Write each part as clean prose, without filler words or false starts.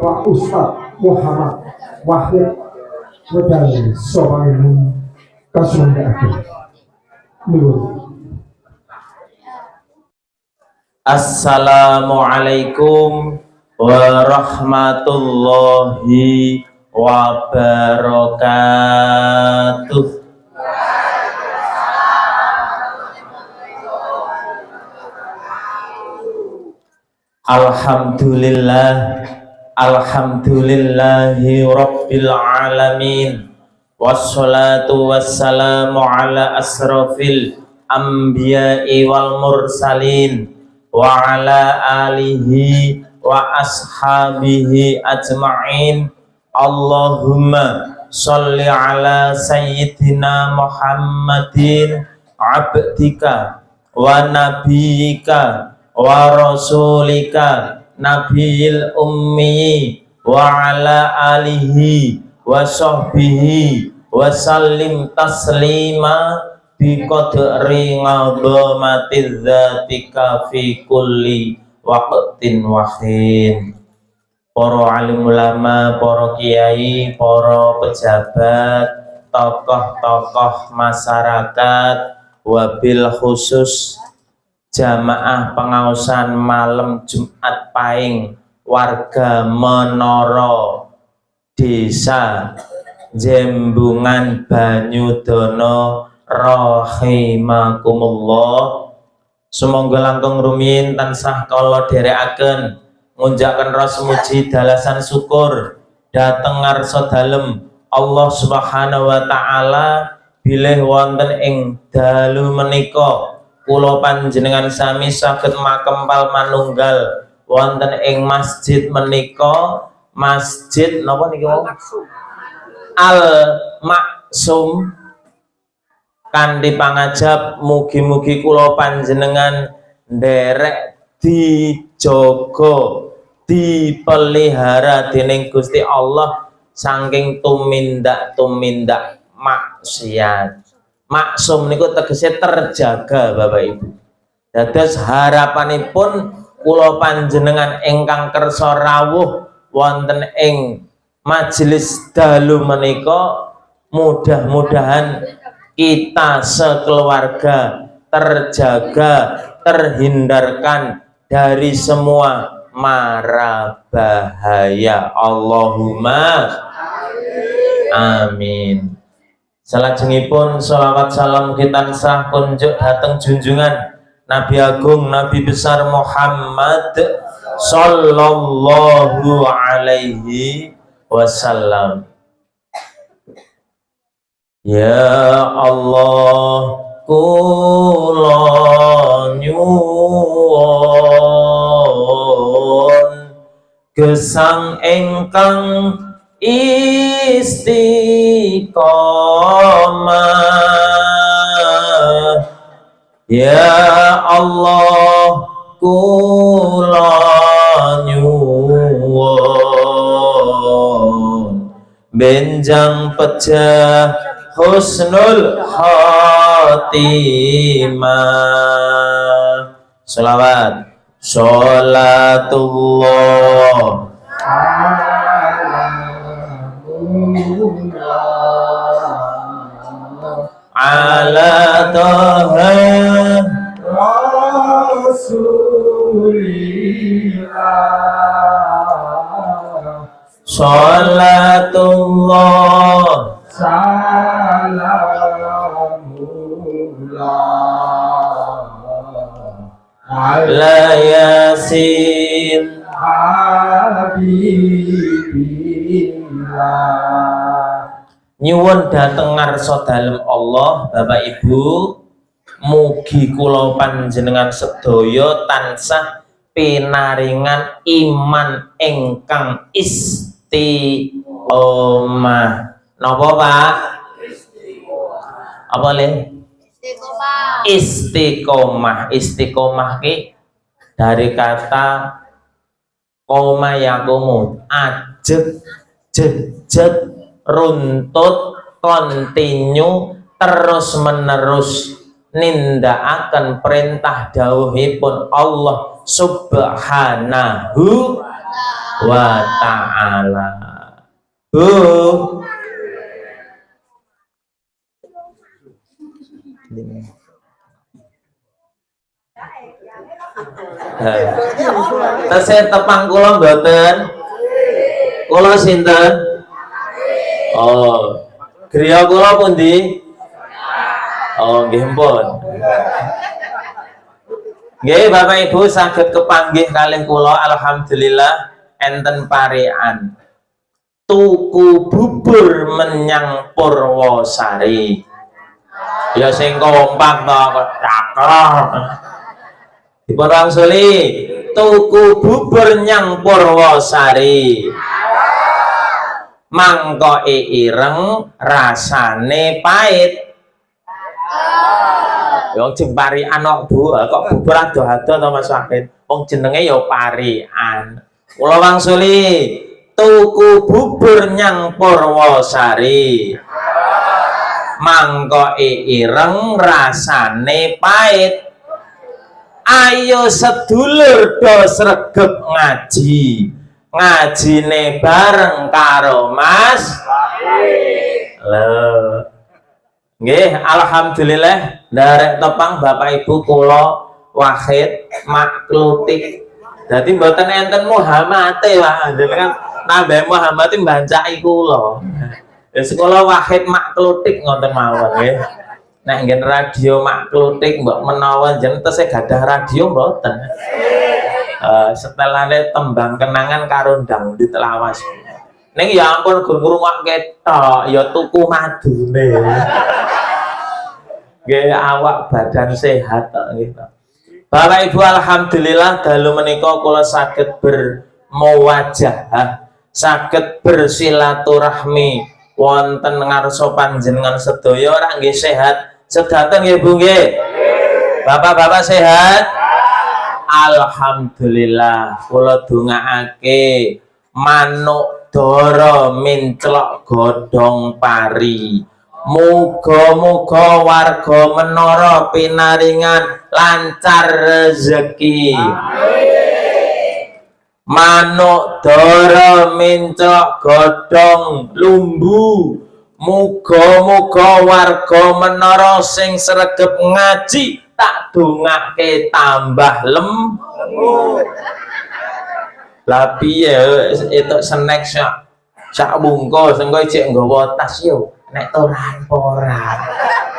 Pak Ustadz Muhammad Wahid wedal sobainun kasundaaken. Assalamualaikum warahmatullahi wabarakatuh. Alhamdulillah, alhamdulillahi rabbil alamin, wassalatu wassalamu ala asrafil anbiya'i wal mursalin wa ala alihi wa ashabihi ajma'in. Allahumma sholli ala sayyidina Muhammadin abdika wa nabiyika wa rasulika nabiyil ummi wa ala alihi wa sahbihi wa sallim taslima bi qadri ngadzamatiz zatika fi kulli waqtin wahin. Para alim ulama, para kiai, para pejabat, tokoh-tokoh masyarakat, wabil khusus jamaah pengaosan malam Jumat Pahing warga Menara Desa Jembungan Banyudono rahimakumullah. Sumangga langkung rumiyin tansah kala dherekaken ngunjakaken rasa muji dalasan syukur dhateng ngarsa dalem Allah Subhanahu wa taala bilih wonten ing dalu menika kula panjenengan sami saged makempal manunggal wonten ing masjid menika, masjid napa niki wau Al Maksum, kanthi pangajab mugi-mugi kula panjenengan nderek dijaga dipelihara dening Gusti Allah saking tumindak maksiat. Maksum niku tegese terjaga Bapak Ibu. Dados harapanipun kula panjenengan ingkang kersa rawuh wonten ing majelis dalu menika mudah-mudahan kita sekeluarga terjaga, terhindarkan dari semua mara bahaya. Allahumma amin. Salajengipun sholawat salam kita tansah kunjuk dateng junjungan Nabi Agung Nabi besar Muhammad sallallahu alaihi wasallam. Ya Allah kula nyuwun gesang ingkang istiqomah. Ya Allah kula nyuwun benjang pejah husnul khotimah. Sholawat sholatullah ala toha rasulillah. Sholatullah salamullah ala yasin habibillah. Nyuwun dhateng ngarsa dalem Allah Bapak Ibu, mugi kula panjenengan sedaya tansah pinaringan iman ingkang istiqomah. Napa Pak? Apa le? Istiqomah. Istiqomah ki dari kata koma yakumu, ajeg, jejet, runtut, kontinu, terus menerus nindakaken perintah dawuhipun Allah Subhanahu wa ta'ala. Bu, tesih tepang kula mboten? Kula sinten? Oh, griya kula pundi? Oh, nggih pun. Nggih Bapak Ibu saged kepanggih kalih kula alhamdulillah enten parian tuku bubur menyang Purwosari. Ya sing kompak to kok cakrok. Dipun wangsuli tuku bubur nyang Purwosari. Mangkoke ireng, rasane pahit. Wong jeng parian kok Bu, kok bubur ado-ado to Mas Wakil. Wong jenenge ya parian. Kula wangsuli tuku bubur nyang Purwosari. Mangkoke ireng, rasane pahit. Ayo sedulur do sregep ngaji. Ngajine bareng karo Mas Lho. Nggih, alhamdulillah ndarek tepang Bapak Ibu kula Wahid Maklutik. Dadi mboten enten Muhammate Pak, jenengan nambah Muhammate mbancaki kula. Ya sekolah Wahid Maklutik ngoten mawon nggih. Nek nggen radio Maklutik mbok menawa jeneng tesih gadah radio mboten. Setelane tembang kenangan karo dangdut lawas. Ning ya ampun gur ngrungokke tok ya tuku madune. Nggih awak badan sehat gitu. Bapak Ibu alhamdulillah dalu menika kula saged bermuwajahah, saged bersilaturahmi wonten ngarsa panjenengan sedaya ora nggih sehat sedanten nggih Bu nggih. Bapak-bapak sehat? Alhamdulillah kula dongaake manuk dara minclok godhong pari. Muga-muga warga menara pinaringan lancar rezeki. Manuk dara minclok godhong lumbu. Muga-muga warga menara sing sregep ngaji tak dongake tambah lembut. Lah piye itu snack sak bungkus engko cek nggawa tas yo. Nek toran ora.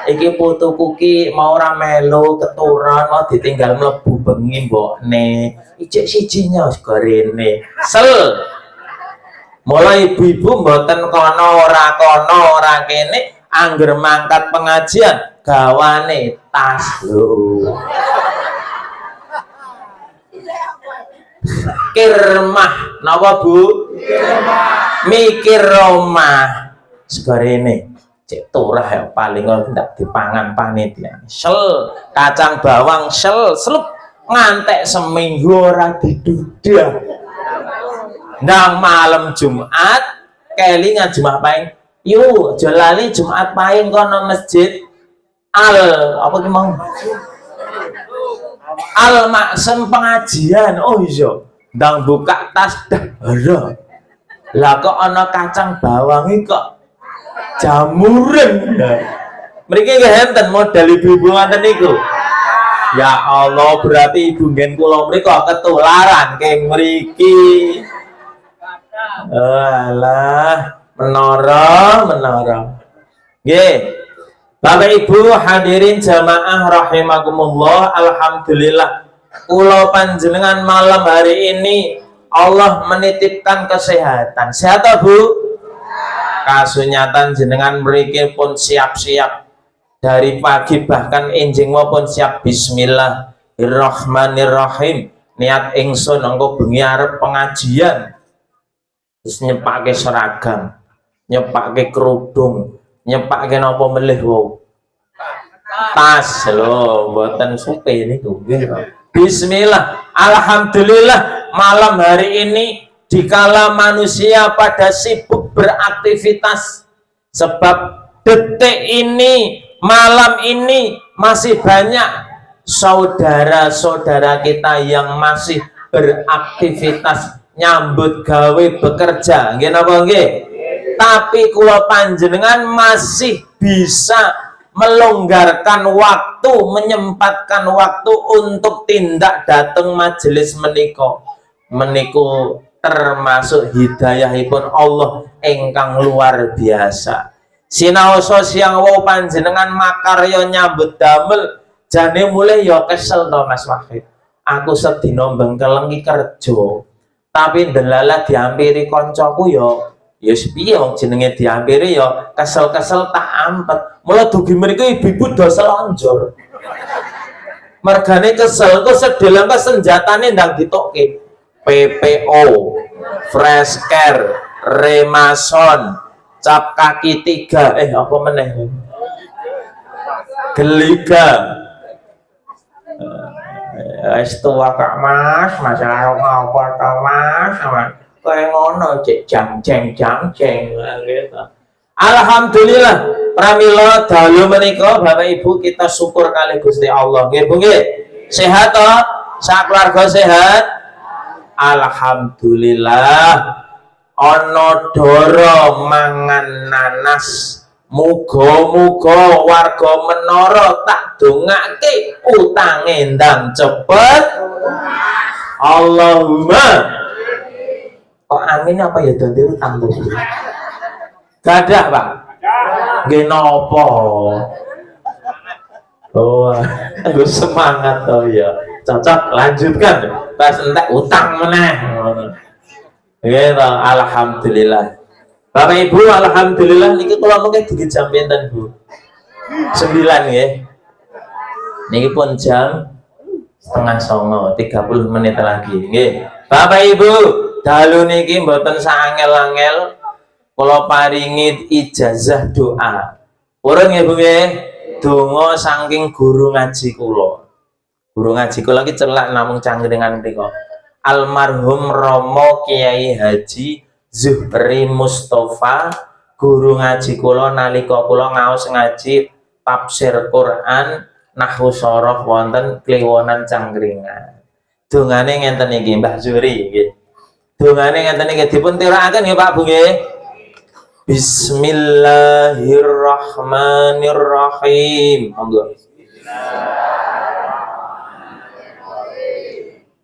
Iki putuku ki mau ora melu keturon mau ditinggal mlebu bengi mbokne. Ijek sijinya wis gorene. Sel. Mulai ibu-ibu mboten kono ora kene angger mangkat pengajian gawane tas lho. Kirmah napa Bu? Kirmah. Mikir omah. Segarene cek turah ya paling ndak dipangan panitia. Sel kacang bawang sel slup ngantek seminggu ora didudah. Nang malam Jumat kelingan Jumat Pahing. Yo aja lali Jumat Pahing kono masjid apa ki mau? Al Maksem pengajian. Oh iya, ndang buka tas dah ora. Lah kok ana kacang bawang iki kok jamuran. Mriki nggih enten model ibu-ibu ngoten niku. Ya Allah, berarti ibu nggen kula mriko ketularan keng mriki. Alah, menara. Nggih. Bapak Ibu hadirin jamaah rahimakumullah, alhamdulillah kula panjenengan malam hari ini Allah menitipkan kesehatan. Sehat Bu? Kasunyatan jenengan mriki pun siap-siap dari pagi bahkan enjing maupun siap bismillahirrahmanirrahim. Niat ingsun engko bengi arep pengajian. Terus nyepake seragam, nyepake kerudung, nyepake napa melih wau. Tas lho, mboten supe niku. Bismillah, alhamdulillah malam hari ini dikala manusia pada sibuk beraktivitas, sebab detik ini, malam ini masih banyak saudara-saudara kita yang masih beraktivitas nyambut gawe bekerja nggih napa nggih, tapi kula panjenengan masih bisa melonggarkan waktu, menyempatkan waktu untuk tindak datang majelis menika. Meniku termasuk hidayahipun Allah ingkang luar biasa. Sinaosa siang wau panjenengan makarya nyambut damel jane mulai ya kesel to Mas Wahid. Aku sedina bengkeleng iki kerja, tapi ndelala diampiri koncoku ya piye wong jenenge diampiri ya kesel-kesel tak ampet. Mula dugi mriku ibu-ibu do selonjor. Mergane kesel kok sedelang ke senjatane ndang ditokke. PPO, fresh care, remason, cap kaki 3, apa meneh? Geliga. Wis tua Kak Mas, masalah apa to Mas? Kayak ngono cek jang-jeng gitu. Alhamdulillah pramila dalu menika Bapak Ibu kita syukur kali Gusti Allah. Nggih Bu nggih. Sehat to? Sak keluarga sehat? Alhamdulillah. Ana doro mangan nanas. Muga-muga warga menara tak dongake utange ndang cepet. Allahumma. Kok amin apa ya dadi utang to? Gadah, Pak. Nggih napa? Oh, aku semangat to ya. Cocok lanjutkan. Pas entek utang meneh. Nggih to, alhamdulillah. Bapak Ibu, alhamdulillah niki kula mengke dugi jam pinten, Bu? 9 nggih. Niki pun jam setengah 9, 30 menit lagi nggih. Bapak Ibu, dalu niki mboten saangel-angel kula paringi ijazah doa. Purun nggih Bu nggih. Donga saking guru ngaji kula. Guru ngaji kula iki celak namung cangkringan mriku. Almarhum Romo Kiai Haji Zuhri Mustafa, guru ngaji kula nalika kula ngaos ngaji tafsir Quran nahwu shorof wonten Kliwonan Cangkringan. Dongane ngenten iki Mbah Zuhri nggih. Dongane ngenten iki dipun tirakaken nggih Pak Bu nggih. Bismillahirrahmanirrahim. Monggo.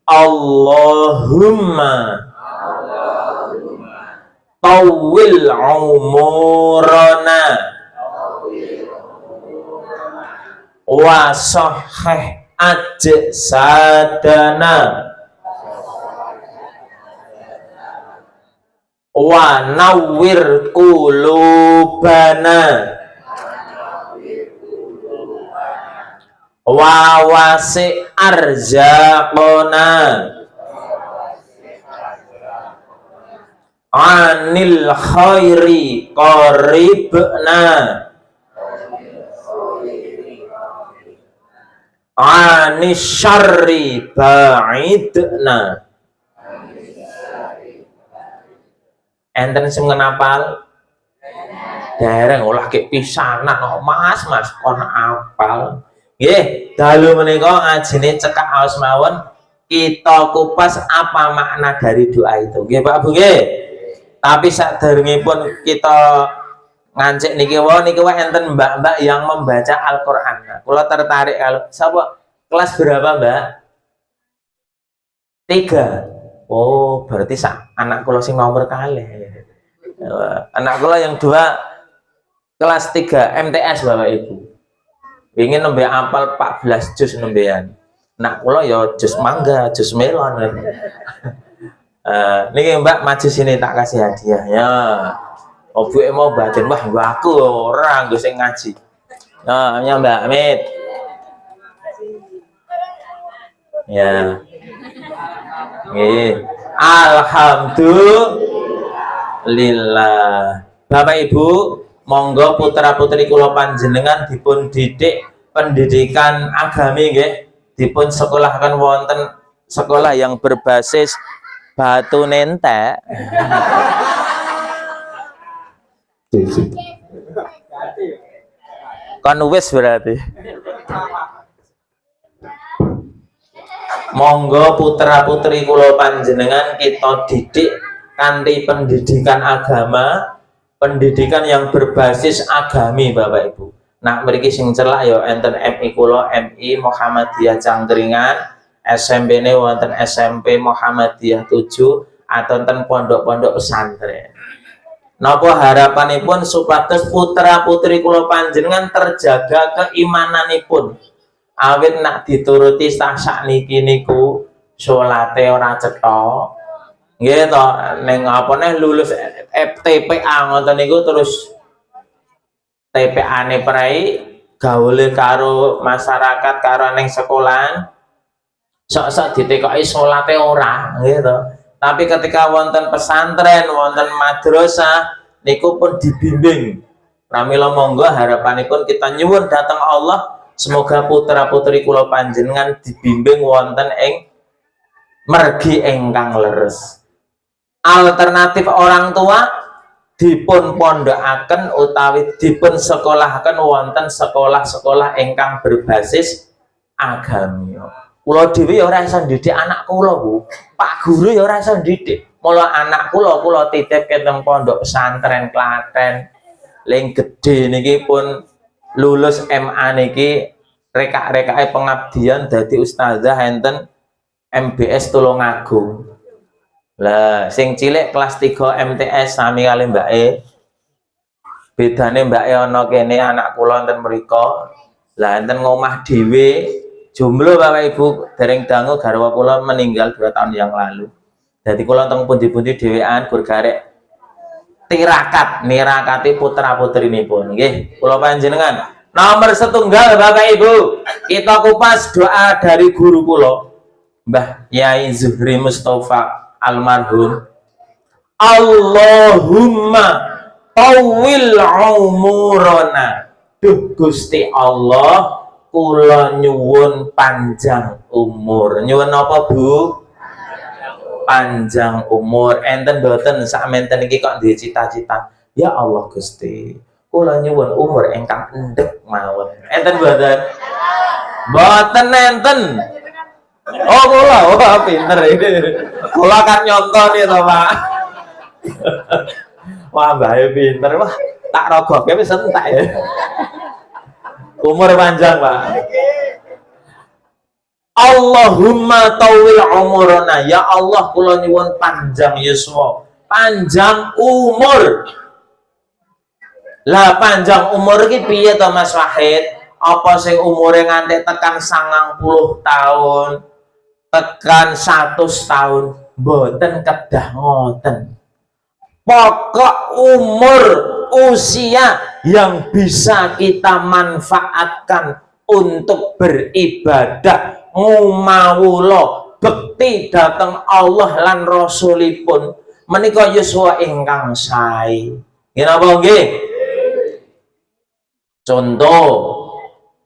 Allahumma tawil umurana wa sahih ajsadana wa nawwir qulubana wa wasi arzaqona anil khairi qaribna anis syarri ba'idna. Enten sing ngenapal dereng olah ke pisanan kok Mas kon apal. Nggih, dalu menika ngajine cekak aos mawon kita kupas apa makna dari doa itu. Nggih Pak Bu nggih. Tapi saderengipun kita ngancik niki wae enten mbak-mbak yang membaca Al-Qur'an. Nah, kula tertarik kalau sapa kelas berapa, Mbak? 3. Oh, berarti anak kula sing nomor kalih. Anak kula yang 2 kelas 3 MTS Bapak Ibu. Ingin nembe apal 14 juz nembean. Nak kula ya jus mangga, jus melon. Niki Mbak maju sini tak kasih hadiah ya. Obuke mau batin wah aku ora nggo sing ngaji. Nah, ya Mbak Amit. Ya. Nggih. Alhamdulillah. Bapak Ibu, monggo putra-putri kula panjenengan dipun didik pendidikan agami nggih. Dipun sekolahkan wonten sekolah yang berbasis Batu Nentek. Kon wis berarti. Monggo putra putri kula panjenengan kita didik kanthi pendidikan agama, pendidikan yang berbasis agami Bapak Ibu. Nah mriki sing celak ya enten MI kula MI Muhammadiyah Cangkringan, SMP ne wonten SMP Muhammadiyah 7 atau enten pondok-pondok pesantren. Napa harapanipun supados putra putri kula panjenengan terjaga keimananipun. Awit nak dituruti sakniki niku salate ora cetha. Nggih to, ning apa neh lulus TPA ngoten niku terus TPA-ne prei gaule karo masyarakat karo ning sekolahan sok-sok ditekoki salate ora, nggih to. Tapi ketika wonten pesantren, wonten madrasah niku pun dibimbing. Pramila monggo harapanipun kita nyuwun dhateng Allah semoga putra putri kula panjenengan dibimbing wonten ing mergi ingkang leres. Alternatif orang tua dipun pondokaken utawi dipun sekolahaken wonten sekolah-sekolah ingkang berbasis agami. Kula dhewe ya ora iso ndidik anak kula, Bu. Pak guru ya ora iso ndidik. Mula anak kula titip keteng pondok pesantren Klaten. Ling gedhe niki pun lulus MA niki rekak-rekake pengabdian dadi ustazah enten MBS Tulungagung. Lah sing cilik kelas 3 MTS sami kali mbake. Bedane mbake ana kene anak kula enten mriko. Lah enten ngomah dhewe. Jomblo Bapak Ibu, dereng dangu garwa kula meninggal 2 tahun yang lalu. Jadi kula teng pundi-pundi dhewean gur garek tirakat nirakati putra putrinipun nggih. Kula panjenengan nomor setunggal Bapak Ibu, kita kupas doa dari guru kula Mbah Yai Zuhri Mustafa almarhum. Allahumma tawil umurana. Duh Gusti Allah, kula nyuwun panjang umur. Nyuwun apa Bu? Panjang umur. Enten boten sakmenten iki kok duwe cita-cita. Ya Allah Gusti, kula nyuwun umur ingkang endhek mawon. Enten boten? Boten enten. Oh kula, oh pinter ini. Kula kan nyonton ya to, Pak. Wah, mbah pinter. Wah, tak rogokke wis entek ya. Umur panjang Pak. Allahumma tawil umurana. Ya Allah kula nyuwun panjang yuswa, panjang umur. Lah panjang umur iki piye to Mas Wahid? Apa sing umure nganti tekan 90 tahun, tekan 100 tahun? Mboten kedah ngoten. Pokok umur usia yang bisa kita manfaatkan untuk beribadah ngumawula bekti dateng Allah lan Rasulipun menika yuswa ingkang sae. Nggih napa nggih? Contoh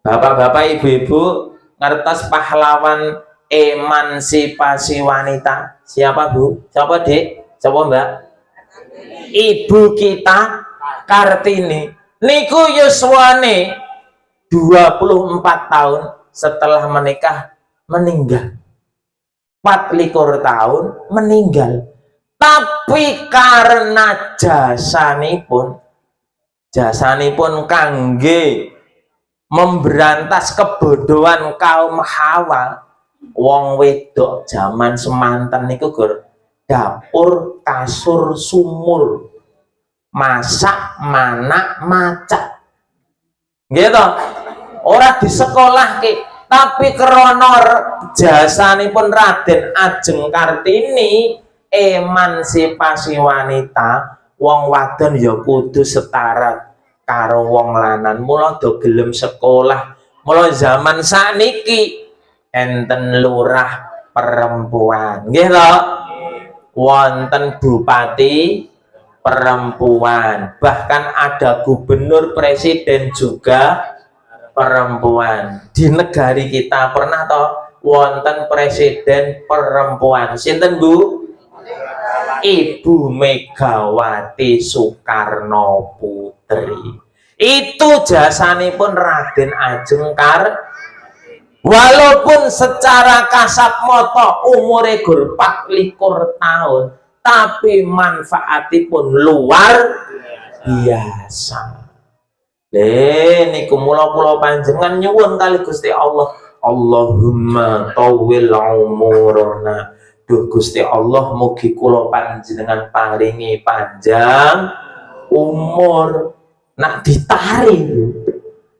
bapak-bapak ibu-ibu ngertos pahlawan emansipasi wanita. Siapa Bu? Siapa Dik? Siapa Mbak? Ibu kita Kartini niku yuswane 24 tahun setelah menikah meninggal. 24 tahun meninggal. Tapi karena jasanipun kangge memberantas kebodohan kaum Hawa, wong wedok zaman semanten niku gur dapur kasur sumur masak manak macak gitu ora di sekolah ke tapi krana jasanipun Raden Ajeng Kartini emansipasi wanita wong wadon ya kudu setara karo wong lanang mula do gelem sekolah mula zaman saniki enten lurah perempuan nggih to wonten bupati perempuan, bahkan ada gubernur presiden juga perempuan. Di negari kita pernah toh wonten presiden perempuan. Sinten Bu? Ibu Megawati Soekarno Putri. Itu jasanipun Raden Ajeng Kartini. Walaupun secara kasat mata umure gur 24 tahun, tapi manfaatipun luar biasa. Niku mula kula panjenengan nyuwun kali Gusti Allah, Allahumma tawwil umurana. Duh Gusti Allah, mugi kula panjenengan paringi panjang umur. Nak ditari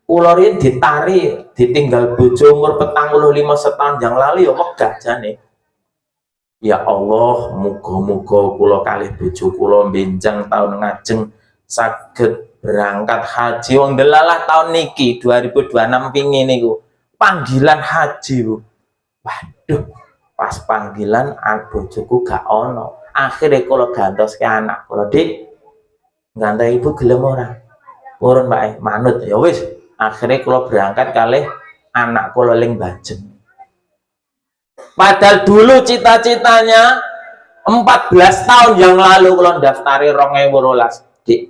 kula riyen ditari ditinggal bojo umur 45 setahun yang lalu ya wegah jane. Ya Allah, muga-muga kula kalih bojo kula benjang tahun ngajeng saged berangkat haji. Wong delalah tahun niki 2026 pingin niku panggilan haji, Bu. Waduh, pas panggilan bojoku gak ono. Akhirnya kula gantos ke anak kula, Dik, ngganti ibu gelem ora? Urun Pak, manut ya wis. Akhirnya kula berangkat kalih anak kula ling Bajeng. Padahal dulu cita-citanya 14 tahun yang lalu kula daftari 2012. Dik,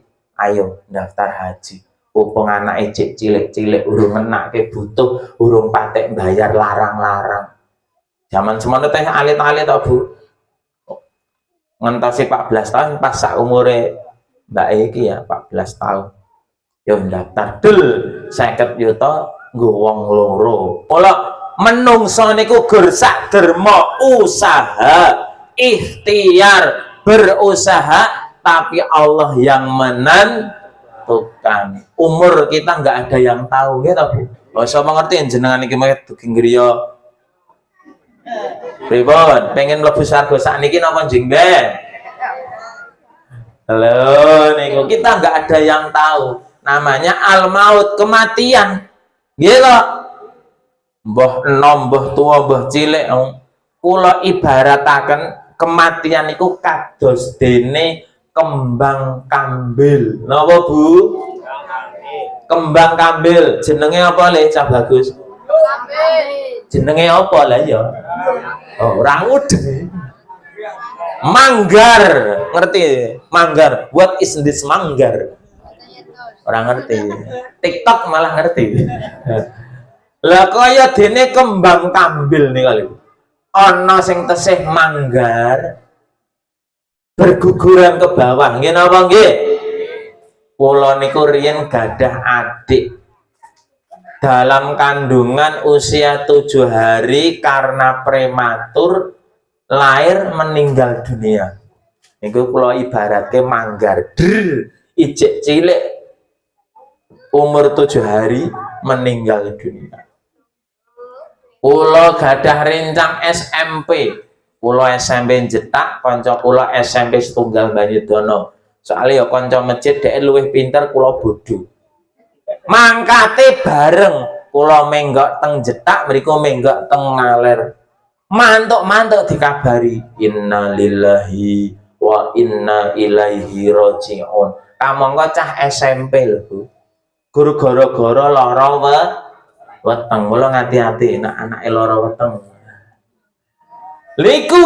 ayo daftar haji. Upung anake cek cilik-cilik urung menake butuh, urung patek bayar larang-larang. Zaman semono teh alit-alit to, Bu. Ngentosi 14 tahun pas sak umure Mbak iki ya 14 tahun. Yo daftar dul 50 yuta nggo wong loro. Kula menungso niku gur sak derma usaha, ikhtiar, berusaha, tapi Allah yang menentukan. Umur kita nggak ada yang tahu gitu, Bu. Lho iso mengerti jenengan iki meh dugi griya. Pripun? Pengen mlebu swarga sakniki napa jengben? Halo, niku kita nggak ada yang tahu. Namanya al-maut, kematian. Gitu. Mbah enom, mbah tua, mbah cilik, kula ibarataken kematian iku kados dene kembang kambil. Napa, Bu? Kembang kambil. Jenenge apa le, Cah Bagus? Jenenge apa lah ya? Oh, ora ngudeng. Manggar, ngerti? Manggar. What is this manggar? Orang ngerti. TikTok malah ngerti. Lah kaya dene kembang kambil nih kali. Ana sing tesih manggar berguguran ke bawah. Nggih napa nggih? Kula niku riyen gadah adik dalam kandungan usia 7 hari karena prematur lahir meninggal dunia. Niku kula ibaratke manggar. Ijek cilik umur 7 hari meninggal dunia. Kula gadah rencang SMP. Kula SMP jetak, kanca kula SMP setunggal Banyudono. Soalnya ya kanca masjid dhek luwih pinter, kula bodho. Mangkate bareng, kula menggok teng jetak, mriku menggok teng Ngaler. Mantuk-mantuk dikabari, innalillahi wa inna ilaihi raji'un. Kamangka cah SMP lho, Bu. Guru gara-gara lara weteng, mula ngati-ati nek anake lara weteng. Liku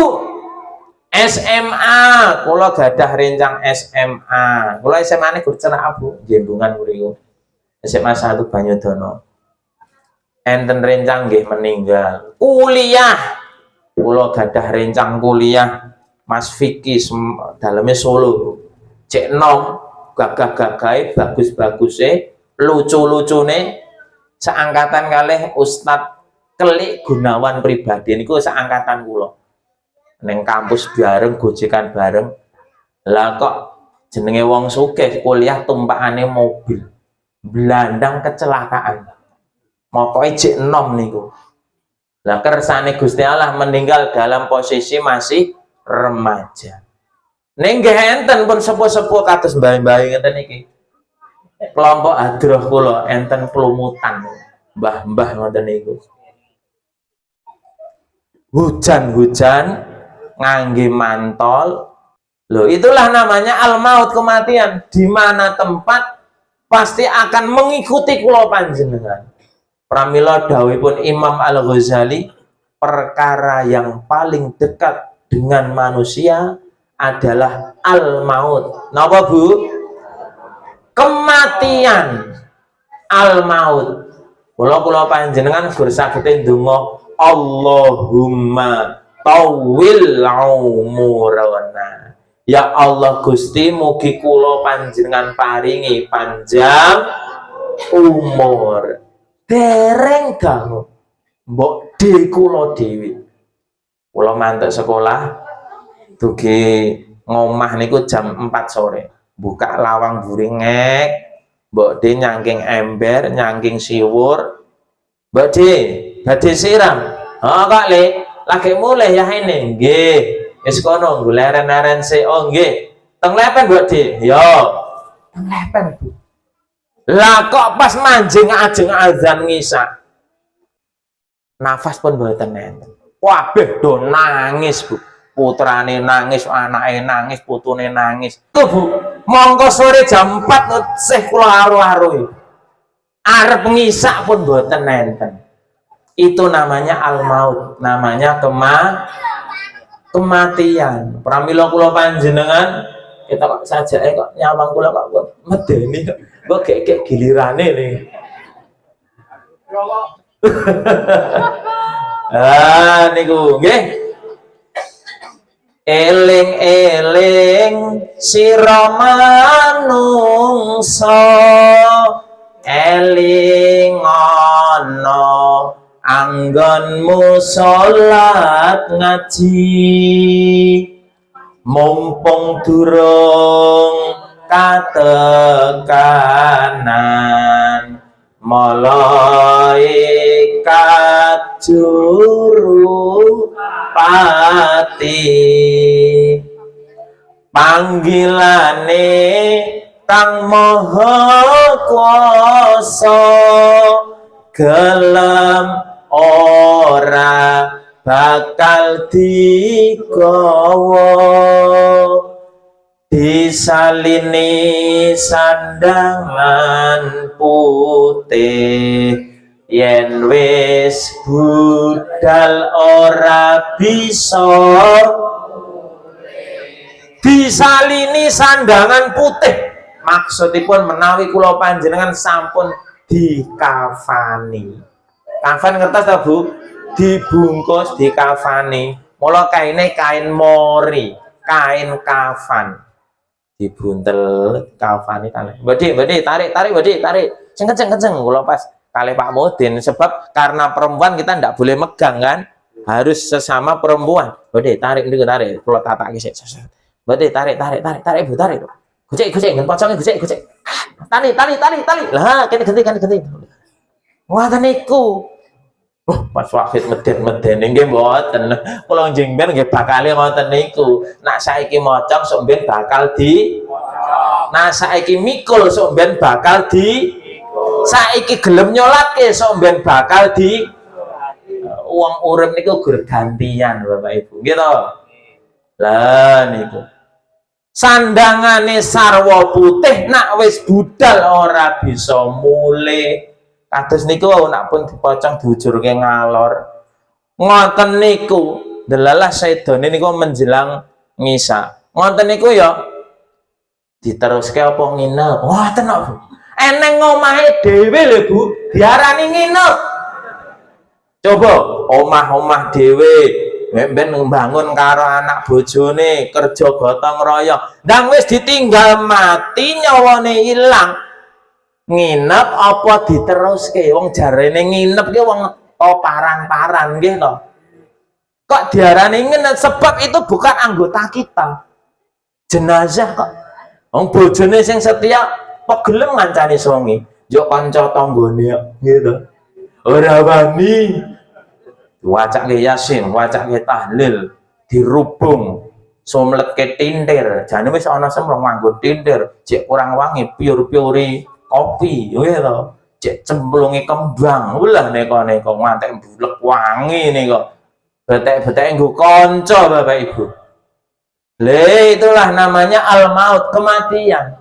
SMA, kula gadah rencang SMA. Kula SMA-ne gur cerak, Bu, jembungan mriku. SMA 1 Banyudono. Enten rencang nggih meninggal. Kuliah. Kula gadah rencang kuliah Mas Vicky daleme Solo. Cek nom, gagah-gagahe, bagus-baguse, lucu-lucune seangkatan kalih Ustadz Kelik Gunawan Pribadi niku seangkatan kula. Neng kampus bareng, gojekan bareng. Lah kok jenenge wong sugih kuliah tumpakane mobil. Blandang kecelakaan. Mokoke jek enom niku. Lah kersane Gusti Allah meninggal dalam posisi masih remaja. Ning nggih enten pun sepuh-sepuh kados mbah-mbah ngeten iki. Kelompok hadroh kula enten pelumutan mbah-mbah ngoten niku. Hujan-hujan ngangge mantol. Loh, itulah namanya al-maut, kematian. Di mana tempat pasti akan mengikuti kula panjenengan. Pramila dawuhipun Imam Al-Ghazali, perkara yang paling dekat dengan manusia adalah al-maut. Napa, Bu? Kematian. Al-maut. Kula panjenengan gur saged ndonga Allahumma tawil umurana. Ya Allah Gusti, mugi kula panjenengan paringi panjang umur. Dereng dangu mbok de kula dhewe. Kula mantuk sekolah dugi ngomah niku jam 4 sore. Buka lawang buring ngek, mbok de nyangking ember, nyangking siwur. Mbok de badhe siram. Oh Kak Le, lagi mulai ya ini. Nggih. Wis kono goleren-leren sik. Oh nggih. Teng lepen mbok de. Yo. Teng lepen, Bu. Lah kok pas manjing ajeng azan ngisa. Nafas pun mboten enten. Kabeh do nangis, Bu. Putrane nangis, anake nangis, putune nangis. Tuh Bu, monggo sore jam 4 sih kula aru-aru. Arep ngisak pun mboten enten. Itu namanya al-maut, namanya kematian. Pramila kula panjenengan kita kok sajake kok nyawang kula kok medeni kok gek gilirane nih. Niku nggih. Eling-eling sira manungsa, eling ana anggonmu salat ngaji, mumpung durung katekanan malaikat juru pati panggilane kang maha kuasa gelem ora bakal digawa disalini sandangan putih yen wis budal ora bisa disalini sandangan putih. Maksudipun menawi kula panjenengan sampun dikafani. Kafan kertas ta Bu? Dibungkus dikafani. Mula kaine kain mori, kain kafan. Dibuntel kafani tali. Bodi tarik bodi tarik. Kenceng kula pas kali Pak Mudin, sebab karena perempuan kita ndak boleh megang kan, harus sesama perempuan. Bodi tarik niku tarik, kula tatake sik. Bodi tarik Bu, tarik. Gocek ngen pocongnya gocek. Tali. Lah kene ganti. Ngoten niku. Pas Wahid meden nggih mboten. Kula njengben nggih bakal ngoten niku. Nak saiki mocong sok ben bakal di. Nah saiki mikul sok ben bakal di. Saiki gelem nyolake sok ben bakal di. Wong urip niku gur gantian Bapak Ibu. Nggih to? Lah niku. Sandangane sarwa putih nak wis budal ora bisa mule. Kados niku nak pun dipocong diujurke ngalor. Ngoten niku delalah sedone niku menjelang ngisa. Ngoten niku ya diteruske apa nginep. Ngoten kok Bu. Eneng omahe dhewe lho Bu, diarani nginep. Coba omah-omah dhewe ben membangun karo anak bojone kerja gotong royong ndang wis ditinggal mati nyawane ilang nginep apa diteruske wong jarene nginep ki wong paran-paran nggih to kok diarani nginep sebab itu bukan anggota kita jenazah kok wong bojone sing setia kok gelem ngancani songi yo kanca tanggane gitu ora wani wacake yasin, wacake tahlil, dirubung, somletke tindir. Jane wis ana semrong nganggo tindir, cek kurang wangi, piur-piuri kopi, gitu. Cek cemplungi kembang, ulah neko-neko ngantek bulek wangi nih kok. Betek-betek nggo kanca Bapak Ibu. Itulah namanya al-maut, kematian.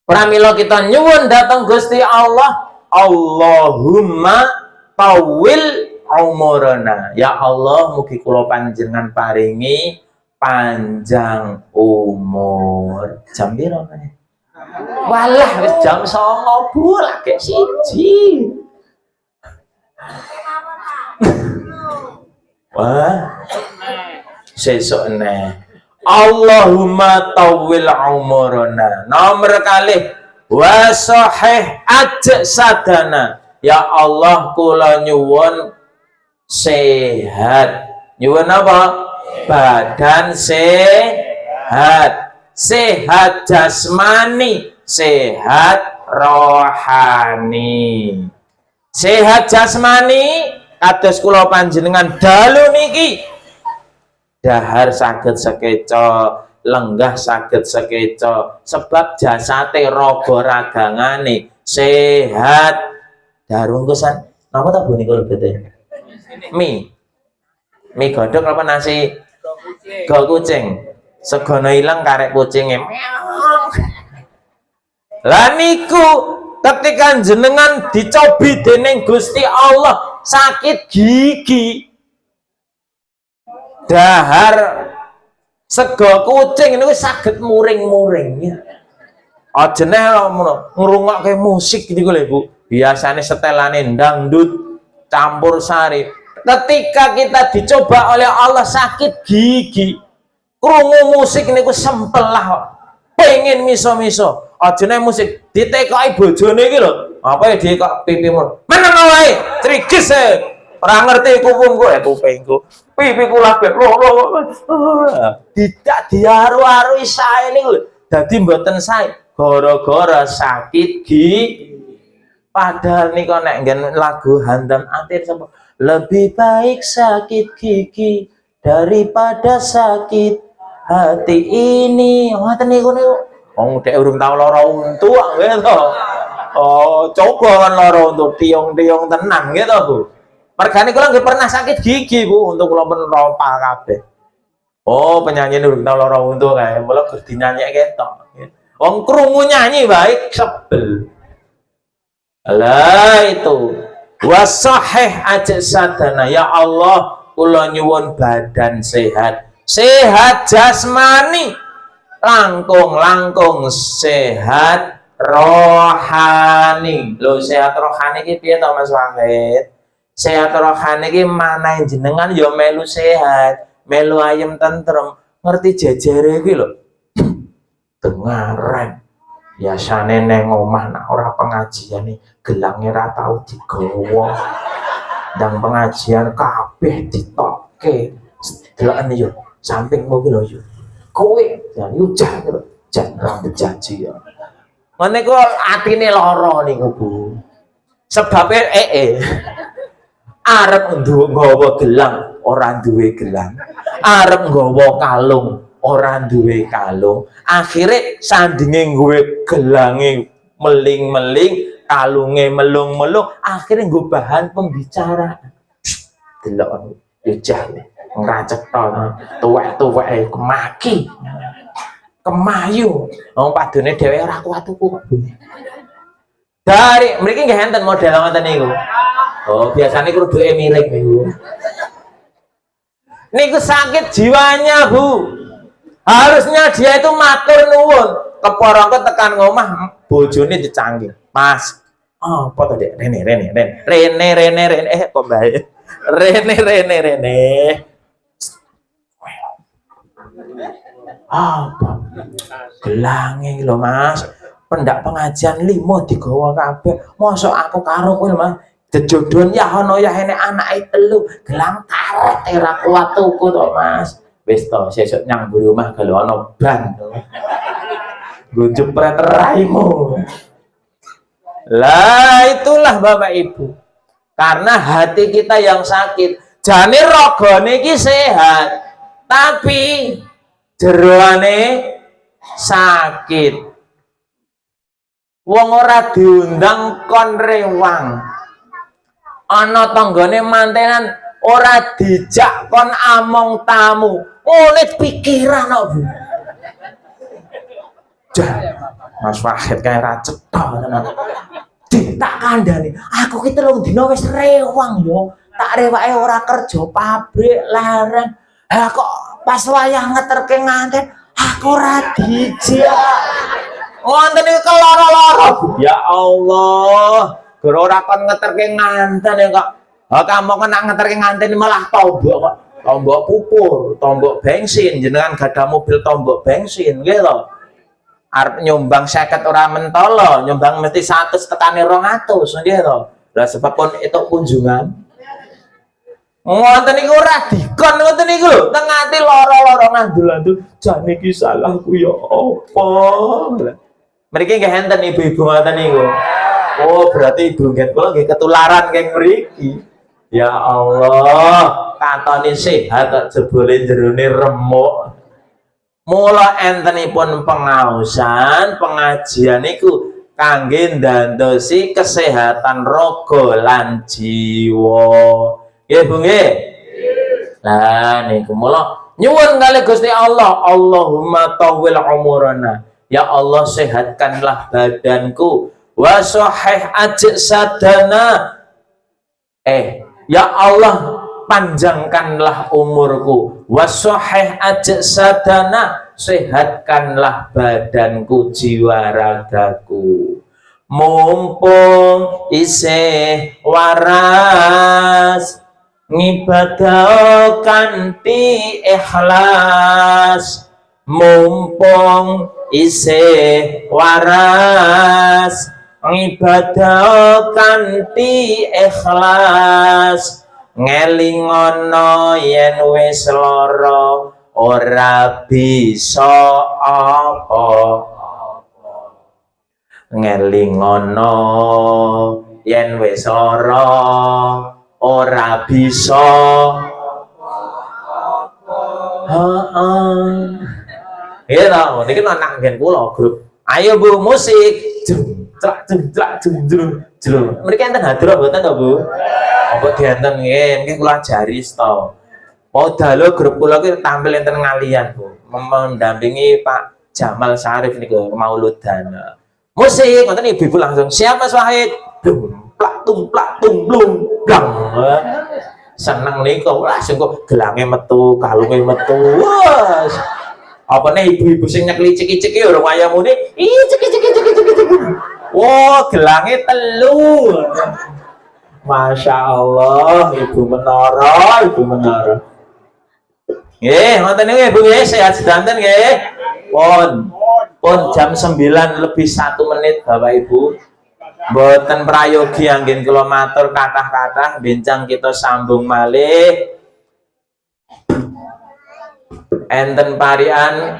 Pramila kita nyuwun datang Gusti Allah, Allahumma tawil umurana. Ya Allah mugi kula panjenengan paringi panjang umur. Jam piro meneh? Walah wis jam 09.00 Bu lagi siji. Wah, sesuk neh. Allahumma tawwil umurana. Nomor kali wa sahih ajsadana. Ya Allah kula nyuwun sehat. Nyuwun apa? Badan sehat. Sehat jasmani, sehat rohani. Sehat jasmani kados kula panjenengan dalu niki dahar saged sekeca, lenggah saged sekeca, sebab jasate raga ragangane sehat. Darung kusan napa ta Bu niku lebete? Mie godhog apa nasi? Go kucing. Segono ilang karek kucinge. Lah niku ketika jenengan dicobi dening Gusti Allah sakit gigi, dahar sego kucing niku saged muring-muring ya. Aja neh ngrungokke musik niku lho Bu. Biasane setelane dangdut campur sari. Ketika kita dicoba oleh Allah sakit gigi, krungu musik niku sempel lah. Pengen miso-miso. Aja neh musik ditekoki bojone iki lho. Apa ya dikok pipimu. Meneng wae, trigis e. Ora ngerti kupungku kupingku. Pipiku labek lho. Tidak diaru-arui sae niku lho. Dadi mboten sae gara-gara sakit gigi. Padahal nih kok nek nggen lagu Handam Atir sapa lebih baik sakit gigi daripada sakit hati ini. Ngoten niku niku. Wong dhek urung tau lara untu kok gitu. Oh, coba kan lara untu tiong-tiong tenang gitu, Bu. Mergane kula nggih pernah sakit gigi, Bu, untuk kula meneropa kabeh. Oh, penyanyi urung tau lara untu kae, mula gur dinyanyikke ketok. Wong krungu nyanyi baik sebel. Lah itu wasahih ajsadana. Ya Allah kula nyuwun badan sehat, sehat jasmani, langkung sehat rohani. Lho sehat rohani iki piye to Mas Wahid? Sehat rohani iki manahe jenengan ya melu sehat, melu ayem tentrem, ngerti jejere iki lho. Dengaran biasane neng omah nak ora pengajian nih gelangnya ra tau digawa ndang pengajian kabeh ditokke deloken yo samping mobil lho yo kowe jan yo jan rambut janji ya ngene kok atine lara niku Bu sebabe arep nggawa gelang ora duwe gelang arep nggawa kalung ora duwe kalung, akhirnya sandinge nggawe gelange meling-meling, kalunge melung-melung, akhirnya nggo bahan pembicaraan. Delok yo jane ngracetha tuwek-tuweke kemaki. Kemayu. Wong padune dhewe ora kuat tuku kok. Dari mriki nggih enten model ngoten niku. Oh, biasanya keruduke miring niku. Niku sakit jiwanya, Bu. Harusnya dia itu matur nuwun, keporongke tekan ngomah bojone dicanggih. Mas, oh, apa to Dek? Rene kok bae. Rene. Apa? Gelange lho Mas. Pendak pengajian 5 digawa kabeh. Mosok aku karo kowe Mas. Jejodohan ya ono ya enek anake 3. Gelang karet ora kuat tuku to Mas. Wis to sesuk nyang mburi omah kalau ana ban. Nggo jepret raimu. Lah itulah Bapak Ibu. Karena hati kita yang sakit. Jane ragane iki sehat, tapi jeroane sakit. Wong ora diundang kon rewang. Ana tanggane mantenan ora dijak kon among tamu. Oleh pikiran kok Bu. Mas Wahid kayak ra cetha tenan. Tak kandhani, aku ki 3 dina wis rewang yo. Tak rewake ora kerja pabrik larang. Lah kok pas wayah ngeterke nganten aku ora dijak. Wonten iki keloro-loro. Ya Allah, ora kon ngeterke nganten kok Kamu kan nak nganterke nganten malah tombok kok. Tombok pupur, tombok bensin, jenengan gadah mobil tombok bensin gitu. Arep nyumbang 50 ora mentolo, nyumbang mesti 100 tekane 200 gitu. Lah sebab pun itu kunjungan. Ngoten niku ora dikon ngoten niku lho, teng ati lara-lara ngandul-andul, jane iki salahku ya apa. Mriki nggih enten ibu-ibu ngoten niku. Oh, berarti ibu nggih kula nggih ketularan keng mriki. Ya Allah, katone sehat kok jebule jerone remuk. Mula entenipun pengaosan, pengajian niku kangge ndandosi kesehatan raga lan jiwa. Nggih, Bu nggih. Lah niku mula nyuwun kalih Gusti Allah, Allahumma tawwil umurana. Ya Allah, sehatkanlah badanku. Wa sahih ajsadana. Ya Allah, panjangkanlah umurku. Wasahih ajsadana, sehatkanlah badanku, jiwa ragaku. Mumpung isih waras, ngibadah kanthi ikhlas. Mumpung isih waras, ibadah kanthi ikhlas. Ngelingono yen wis lara ora bisa apa. Ngelingono yen wis lara ora bisa heeh. Iya, niki anak ngen kula grup. Ayo Bu, musik. Mereka enten hadroh mboten to, Bu? Apa dienten nggih kula ajaris to. Modal grup kula ki tampil enten ngalian, Bu. Mendampingi Pak Jamal Syarif niku mauludan. Musik ngoten ibu-ibu langsung siap Mas Wahid. Blum plak tung blum blang. Seneng niku langsung kok gelange metu, kalunge metu. Wes. Apa nih ibu-ibu sing nyeklicik-cik ya orang wayah muni cek. Wah, gelangnya telu. Masya Allah, ibu menara. Ngoten niku ibu nggih, sehat sedanten nggih. Pun jam 9 lebih 1 menit Bapak Ibu. Mboten prayogi anggen kula matur kathah-kathah, bincang kita sambung malih. Enten parian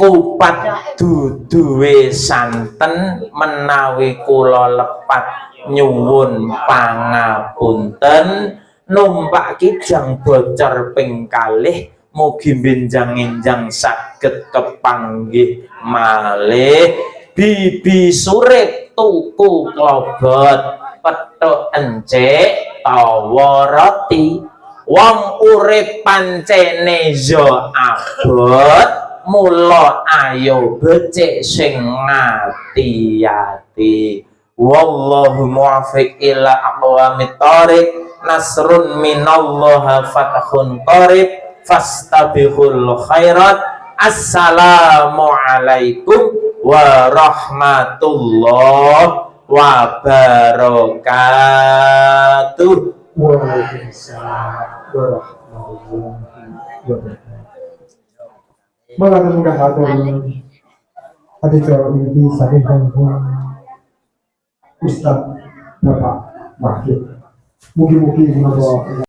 kupat duduwe santen menawi kula lepat nyuwun pangapunten numpak kijang bocor ping kalih mugi benjang-enjang saged kepanggih malih bibi surip tuku klobot petuk encik tawa roti. Wong urip pancene yo abot, mula ayo becik sing ngati-ati. Wallahu muwaffiq ila aqwamit thoriq, nasrun minallahi fathun qarib, fastabiqul khairat. Assalamualaikum warahmatullahi wabarakatuh. Waalaikumsalam warahmatullahi wabarakatuh. Malam hatur adicara ini saking gangguan Ustaz Bapak Wahid. Mugi-mugi menawa